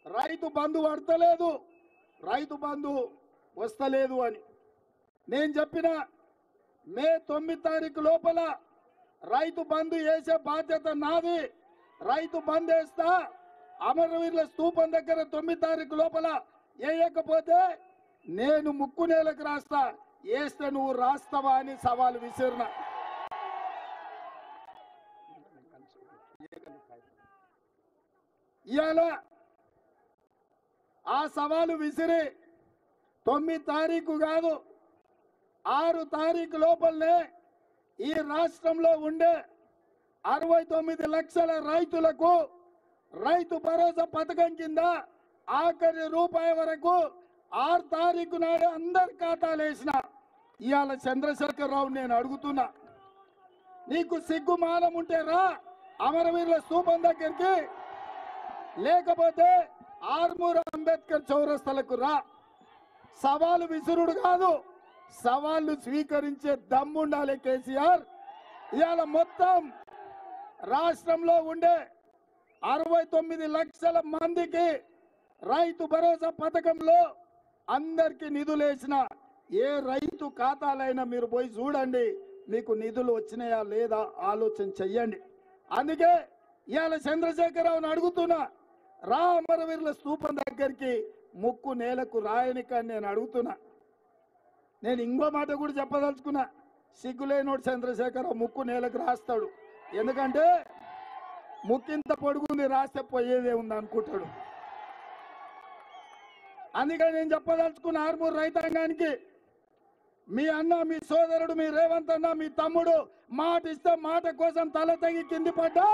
రైతు బంధు పడతలేదు, రైతు బంధు వస్తలేదు అని నేను చెప్పిన మే 9 తారీఖు లోపల రైతు బంధు వేసే బాధ్యత నాది. రైతు బంధు వేస్తా, అమరవీరుల స్తూపం దగ్గర 9 తారీఖు లోపల వేయకపోతే నేను ముక్కు నేలకు రాస్తా, వేస్తే నువ్వు రాస్తావా అని సవాలు విసిరిన. ఇవాళ ఆ సవాలు విసిరి 9 తారీఖు కాదు 6 తారీఖు లోపలనే ఈ రాష్ట్రంలో ఉండే 69 లక్షల రైతులకు రైతు భరోసా పథకం కింద ఆఖరి రూపాయి వరకు 6 తారీఖు నాడు అందరి ఖాతాలు వేసిన. ఇవాళ చంద్రశేఖరరావు నేను అడుగుతున్నా, నీకు సిగ్గు మానం ఉంటే రా అమరవీరుల స్తూపం దగ్గరికి, లేకపోతే ఆర్మూర్ అంబేద్కర్ చౌరస్తలకు రా. సవాలు విసురుడు కాదు, సవాళ్లు స్వీకరించే దమ్ముండాలి కేసీఆర్. ఇవాళ మొత్తం రాష్ట్రంలో ఉండే 69 లక్షల మందికి రైతు భరోసా పథకంలో అందరికి నిధులేసిన ఏ రైతు ఖాతాలైనా మీరు పోయి చూడండి, మీకు నిధులు వచ్చినాయా లేదా ఆలోచన చెయ్యండి. అందుకే ఇవాళ చంద్రశేఖరరావుని అడుగుతున్నా, రా అమరవీరుల స్తూపం దగ్గరికి ముక్కు నేలకు రాయనికని నేను అడుగుతున్నా. నేను ఇంకో మాట కూడా చెప్పదలుచుకున్నా, సిగ్గులేనోడు చంద్రశేఖరరావు ముక్కు నేలకు రాస్తాడు, ఎందుకంటే ముక్కింత పొడుగుంది రాస్తే పోయేదే ఉంది అనుకుంటాడు. అందుకే నేను చెప్పదలుచుకున్న ఆర్మూర్ రైతాంగానికి, మీ అన్న, మీ సోదరుడు, మీ రేవంత్ అన్న, మీ తమ్ముడు మాట ఇస్తే మాట కోసం తల తెగి కింది పడ్డా